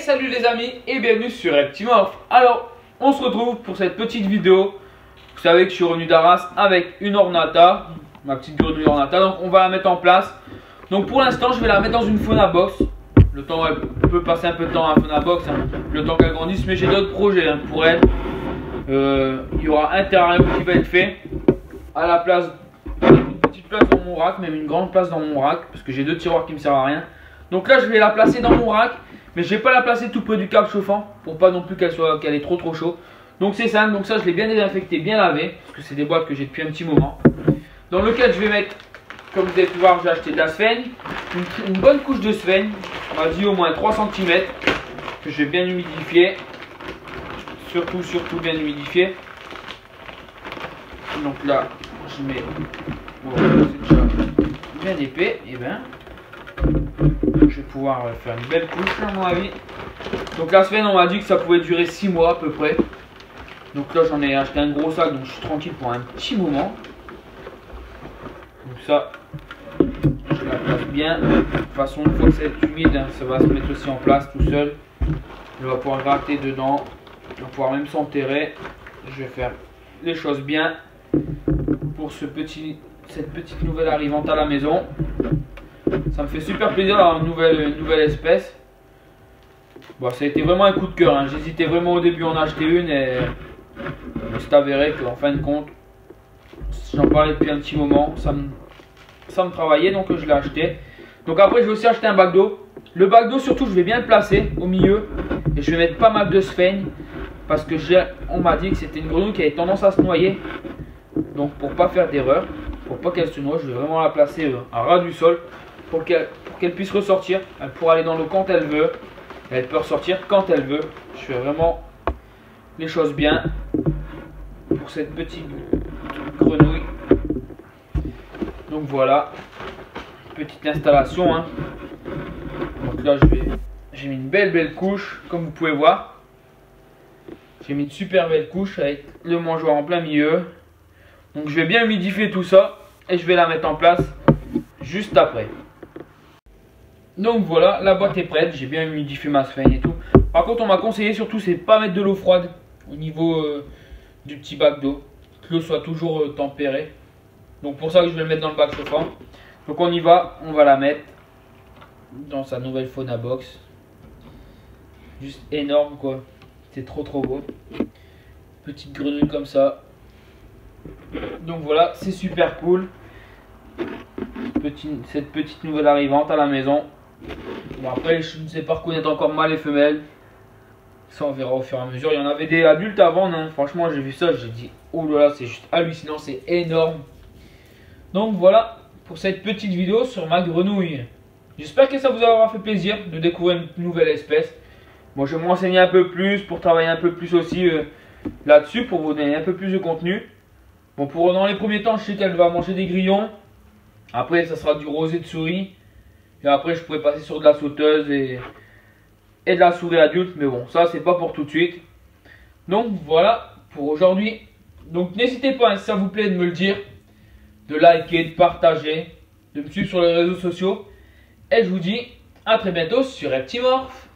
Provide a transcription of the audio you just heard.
salut les amis et bienvenue sur Reptimorph. Alors on se retrouve pour cette petite vidéo. Vous savez que je suis revenu d'Arras avec une Ornata, ma petite grenouille Ornata, donc on va la mettre en place. Donc pour l'instant je vais la mettre dans une fauna box. Le temps, elle peut passer un peu de temps à la fauna box, hein, le temps qu'elle grandisse, mais j'ai d'autres projets hein, pour elle. Il y aura un terrarium qui va être fait à la place, une petite place dans mon rack, même une grande place dans mon rack, parce que j'ai deux tiroirs qui me servent à rien. Donc là je vais la placer dans mon rack, mais je vais pas la placer tout près du câble chauffant pour pas non plus qu'elle ait trop chaud. Donc c'est simple, donc ça je l'ai bien désinfecté, bien lavé, parce que c'est des boîtes que j'ai depuis un petit moment. Dans lequel je vais mettre, comme vous avez pu voir, j'ai acheté de la sphène, une bonne couche de sphène, on va dire au moins 3 cm, que je vais bien humidifier, surtout bien humidifier. Donc là je mets, bon, c'est déjà bien épais, et ben je vais pouvoir faire une belle couche à mon avis. Donc la semaine on m'a dit que ça pouvait durer 6 mois à peu près. Donc là j'en ai acheté un gros sac, donc je suis tranquille pour un petit moment. Donc ça je la place bien. De toute façon une fois que c'est humide hein, ça va se mettre aussi en place tout seul. Je vais pouvoir gratter dedans. On va pouvoir même s'enterrer. Je vais faire les choses bien pour cette petite nouvelle arrivante à la maison. Ça me fait super plaisir d'avoir une nouvelle espèce. Bon, ça a été vraiment un coup de cœur. Hein. J'hésitais vraiment au début à en acheter une et c'est avéré qu'en fin de compte, j'en parlais depuis un petit moment. Ça me travaillait donc je l'ai acheté. Donc après, je vais aussi acheter un bac d'eau. Le bac d'eau, surtout, je vais bien le placer au milieu et je vais mettre pas mal de sphène parce que on m'a dit que c'était une grenouille qui avait tendance à se noyer. Donc pour pas faire d'erreur, pour pas qu'elle se noie, je vais vraiment la placer à ras du sol. Pour qu'elle puisse ressortir, elle pourra aller dans l'eau quand elle veut, elle peut ressortir quand elle veut. Je fais vraiment les choses bien pour cette petite grenouille. Donc voilà, petite installation. Hein. Donc là j'ai mis une belle couche, comme vous pouvez voir. J'ai mis une super belle couche avec le mangeoire en plein milieu. Donc je vais bien humidifier tout ça et je vais la mettre en place juste après. Donc voilà, la boîte est prête, j'ai bien humidifié ma sphène et tout. Par contre on m'a conseillé surtout c'est pas mettre de l'eau froide au niveau du petit bac d'eau. Que l'eau soit toujours tempérée. Donc pour ça que je vais le mettre dans le bac chauffant. Donc on y va, on va la mettre dans sa nouvelle fauna box. Juste énorme quoi, c'est trop beau. Petite grenouille comme ça. Donc voilà, c'est super cool. Cette petite nouvelle arrivante à la maison. Bon après je ne sais pas reconnaître encore mâles et femelles. Ça on verra au fur et à mesure. Il y en avait des adultes avant hein. Franchement j'ai vu ça, j'ai dit oh là là c'est juste hallucinant, c'est énorme. Donc voilà pour cette petite vidéo sur ma grenouille. J'espère que ça vous aura fait plaisir de découvrir une nouvelle espèce. Moi je vais me renseigner un peu plus pour travailler un peu plus aussi là-dessus pour vous donner un peu plus de contenu. Bon dans les premiers temps je sais qu'elle va manger des grillons. Après ça sera du rosé de souris. Et après je pourrais passer sur de la sauteuse et de la souris adulte. Mais bon ça c'est pas pour tout de suite. Donc voilà pour aujourd'hui. Donc n'hésitez pas si ça vous plaît de me le dire. De liker, de partager. De me suivre sur les réseaux sociaux. Et je vous dis à très bientôt sur Reptimorph.